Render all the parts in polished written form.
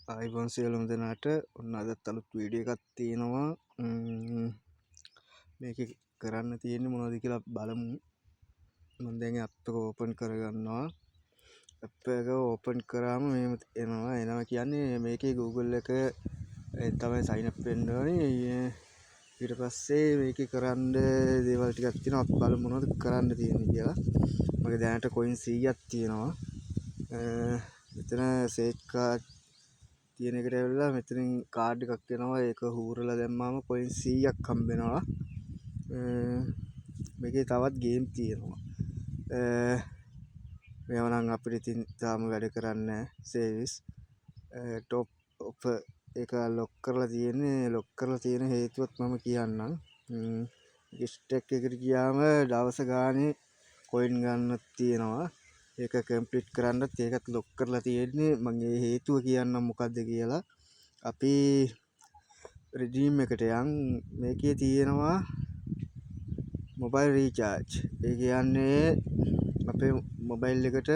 අයිබෝන් සියලුම දෙනාට ඔන්න අදත් අලුත් වීඩියෝ එකක් තියෙනවා. මේක කරන්න තියෙන්නේ මොනවද කියලා බලමු. මම දැන් ඇප් එක ඕපන් කරගන්නවා. ඇප් එක ඕපන් කරාම මෙහෙම එනවා කියන්නේ මේකේ Google එක තමයි sign up වෙන්න ඕනේ. ඊට පස්සේ මේකේ කරන්න දේවල් ටිකක් තියෙනවා. අපි බලමු මොනවද කරන්න තියෙන්නේ කියලා. මගේ දැනට coin 100ක් තියෙනවා. මෙතන සේජ් කාඩ් තියෙන එකට ඇවිල්ලා මෙතනින් කාඩ් එකක් එනවා. ඒක හූරලා දැම්මාම coin 100ක් හම්බ වෙනවා. මේකේ තවත් ගේම් තියෙනවා. මේවා නම් අපිට ඉතින් තාම වැඩ කරන්නේ සර්විස් টොප් ඔෆ් එක ලොක් කරලා තියෙන්නේ. ලොක් කරලා තියෙන හේතුවත් මම කියන්නම්. ස්ටෙක් එකට ගියාම දවස් ගානේ coin ගන්නත් තියෙනවා. ඒක කම්ප්ලීට් කරන්නත් ඒකත් ලොක් කරලා තියෙන්නේ. මම ඒ හේතුව කියන්නම් මොකද්ද කියලා. අපි රිඩීම් එකට යන්. මේකේ තියෙනවා මොබයිල් රීචාර්ජ්. ඒ කියන්නේ අපේ මොබයිල් එකට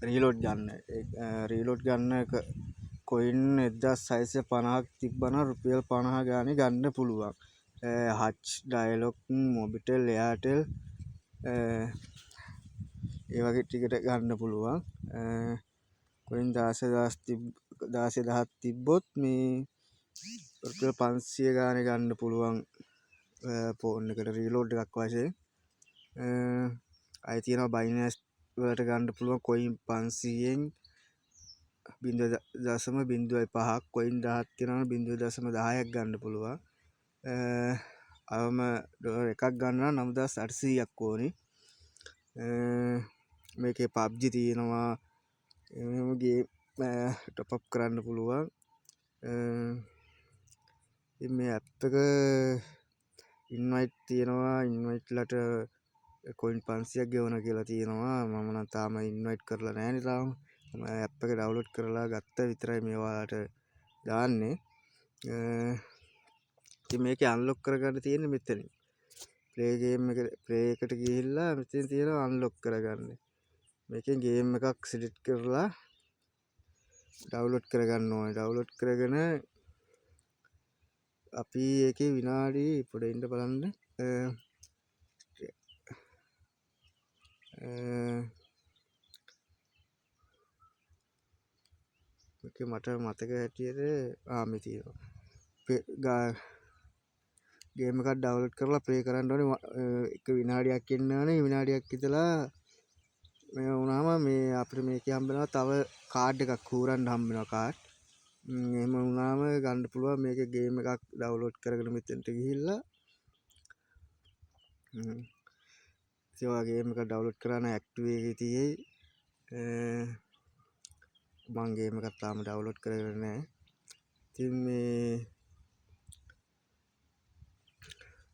රීලෝඩ් ගන්න. රීලෝඩ් ගන්න කොයින් 1650ක් තිබ්බනම් රුපියල් 50 ගානේ ගන්න පුළුවන්. හච් ඩයලොග් මොබිටෙල් එයාටෙල් ඒ වගේ ටිකට ගන්න පුළුවන්. කොයින් 16000ක් තිබ්බොත් මේ රුපියල් 500 ගානේ ගන්න පුළුවන් ෆෝන් එකට රීලෝඩ් එකක් වශයෙන්. අය තියෙනවා බයිනෑන්ස් වලට ගන්න පුළුවන් කොයින් 500න් 0.05ක් කොයින් 10ක් තියෙනවා 0.10ක් ගන්න පුළුවන්. අවම ඩොලර් එකක් ගන්න නම් 9800ක් ඕනි. මේකේ PUBG තියෙනවා. එහෙම ගේම් টොප් අප් කරන්න පුළුවන්. මේ ඇප් එක ඉන්වයිට් තියෙනවා. ඉන්වයිට්ලට කොයින් 500ක් ගෙවන කියලා තියෙනවා. මම නම් තාම ඉන්වයිට් කරලා නැහැ නේ තාම. මම ඇප් එක ඩවුන්ලෝඩ් කරලා ගත්ත විතරයි මේ ඔයාලට දාන්නේ. ඉතින් මේකේ අන්ලොක් කරගන්න තියෙන්නේ මෙතනින්. ප්ලේ එකට ගිහිල්ලා මෙතන තියෙනවා අන්ලොක් කරගන්න. මේකෙන් ගේම් එකක් සිලෙක්ට් කරලා ඩවුන්ලෝඩ් කරගන්න ඕනේ. ඩවුන්ලෝඩ් කරගෙන අපි ඒකේ විනාඩි පොඩ්ඩක් ඉන්න බලන්න. මේක මට මතක හැටියට මේ තියෙනවා. ගේම් එකක් ඩවුන්ලෝඩ් කරලා ප්ලේ කරන්න ඕනේ. එක විනාඩියක් ඉන්න ඕනේ. විනාඩියක් ඉඳලා මේ වුණාම මේ අපිට මේකේ හම්බෙනවා තව කාඩ් එකක් හූරන්න හම්බ වෙනවා කාඩ්. එහෙම වුණාම ගන්න පුළුවන් මේකේ ගේම් එකක් ඩවුන්ලෝඩ් කරගෙන මෙතෙන්ට ගිහිල්ලා ඒ වගේ ගේම් එකක් ඩවුන්ලෝඩ් කරා නම් ඇක්ටිව් එකේ තියෙයි. මම ගේම් එකක් තාම ඩවුන්ලෝඩ් කරගෙන නැහැ. ඉතින්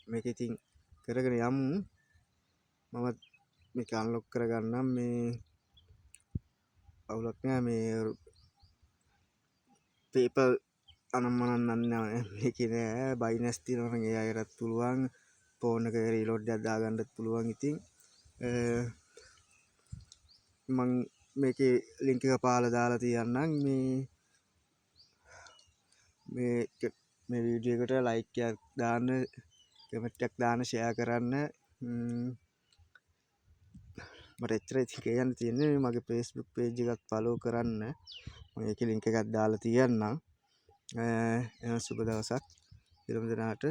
මේක ඉතින් කරගෙන යමු. මම මේක අන්ලොක් කරගන්නම්. මේ අවුලක් නෑ. මේ PayPal අනම්මනම් නෑ මේකේ නෑ. බයිනෑන්ස් තියෙනවා නම් ඒ අයටත් පුළුවන්. ෆෝන් එක රීලෝඩ් එකක් දාගන්නත් පුළුවන්. ඉතින් මම මේකේ ලින්ක් එක පහළ දාලා තියන්නම්. මේ වීඩියෝ එකට ලයික් එකක් දාන්න, කමෙන්ට් එකක් දාන්න, ෂෙයා කරන්න. මට එච්චරයි කියන්න තියෙන්නේ. මගේ Facebook page එකත් follow කරන්න. මම ඒකේ link එකක් දාලා තියන්නම්. එහෙනම් සුබ දවසක්. ඊළඟ දිනකට